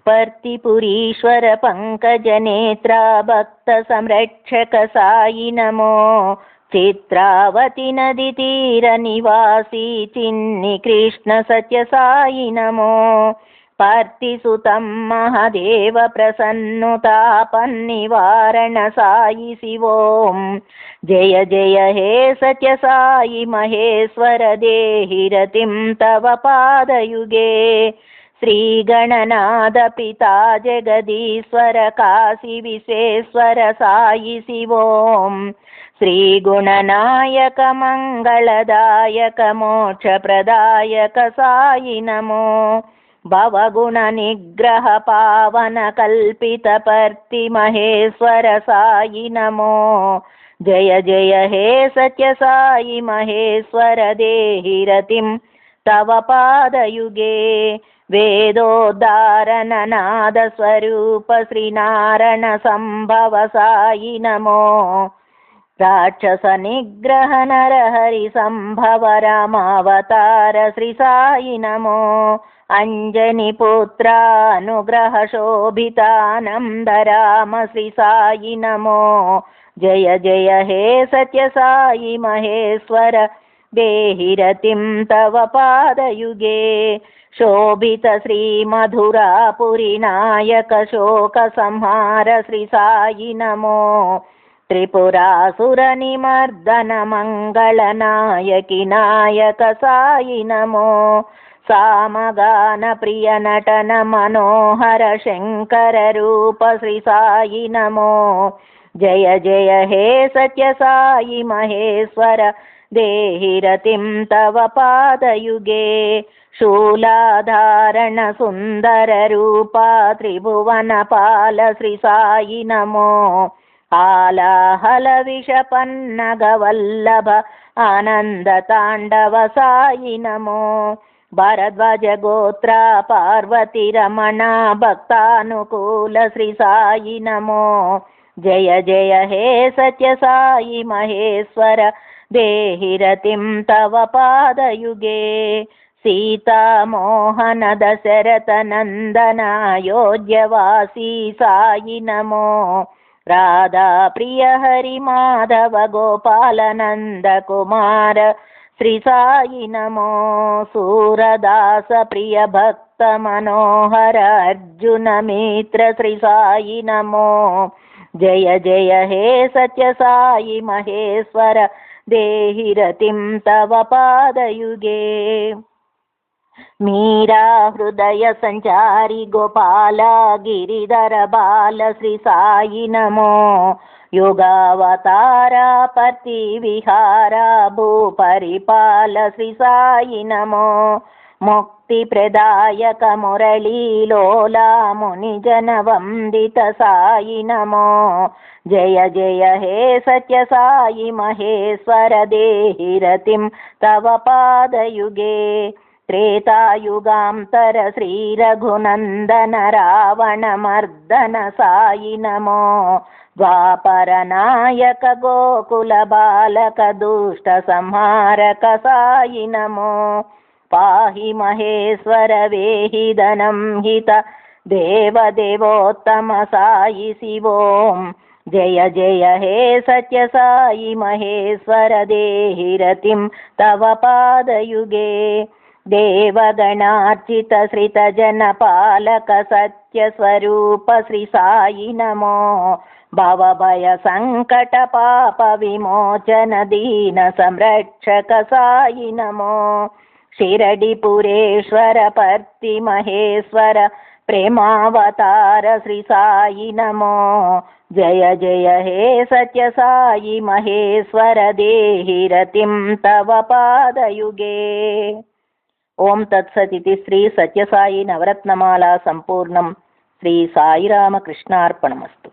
पर्तिपुरीश्वर पङ्कजनेत्रा भक्तसंरक्षक साई नमो। चित्रावती नदीतीरनिवासी चिन्नि कृष्ण सत्य साई नमो। पार्थिसुतं महादेव प्रसन्नुतापन्निवारण साई शिवों। जय जय हे सत्य साई महेश्वर देहि रतिं तव पादयुगे। श्रीगणनाथ पिता जगदीश्वर काशी विश्वेश्वर साई शिवों। श्रीगुणनायक मंगलदायक मोक्षप्रदायक साई नमो। भवगुण निग्रह पावन कल्पित पर्ति महेश्वर साई नमो। जय जय हे सत्य साई महेश्वर देहि रतिं तव पादयुगे। वेदोद्धारण नाद स्वरूप श्रीनारायण संभव साई नमो। राक्षस निग्रह नरहरि संभव रामावतार श्री साई नमो। अंजनी पुत्रा अनुग्रह शोभितानंद राम श्री साई नमो। जय जय हे सत्य साई महेश्वर देहि रतिं तव पादयुगे। शोभित श्री मधुरापुरी नायक शोक संहार श्री साई नमो। त्रिपुरासुर निमर्दन मंगल नायकी नायक साई नमो। सामगान प्रिय नटन मनोहर शंकर रूप श्री साई नमो। जय जय हे सत्य साई महेश्वर देहि रतिं तव पादयुगे। शूलाधारण सुंदर रूपा त्रिभुवन पाल श्री साई नमो। आलाहल विषपन्नग वल्लभ आनंद तांडव साई नमो। भरद्वाज गोत्रा पार्वती रमणा भक्तानुकूल श्री साई नमो। जय जय हे सत्य साई महेश्वर देहि रतिं तव पादयुगे। सीता मोहन दशरथ नंदन अयोध्यवासी साई नमो। राधा प्रिय हरि माधव गोपाल नंद कुमार श्री साई नमो। सूरदास प्रिय भक्त मनोहर अर्जुन मित्र श्री साई नमो। जय जय हे सत्य साई महेश्वर देहि रतिं तव पादयुगे। मीरा हृदय संचारी गोपाल गिरिधर बाल श्री साई नमो। योगावतारा पति विहारा भूपरिपाल श्री साई नमो। मुक्ति प्रदायक मुरली लोला मुनिजन वंदित साई नमो। जय जय हे सत्य साई महेश्वर देहि रतिं तव पादयुगे। त्रेतायुगांतर श्री रघुनंदन रावण मर्दन साई नमो। द्वापर नायक गोकुल बालक दुष्ट संहारक साई नमो। पाहि महेश्वर वेहि धनं हित देव देवोत्तम साई शिवों। जय जय हे सत्य साई महेश्वर देहि रतिं तव पादयुगे। देवगणार्चित श्रित जन पालक सत्य स्वरूप श्री साई नमो। भवभय संकट पाप विमोचन दीन संरक्षक साई नमो। शिरडिपुरेश्वर पर्ति महेश्वर प्रेमावतार श्री साई नमो। जय जय हे सत्य साई महेश्वर देहि रतिं तव पादयुगे। ओम तत्सदिति श्री सत्य साई नवरत्नमाला संपूर्णं। श्री साईराम कृष्णार्पणमस्तु।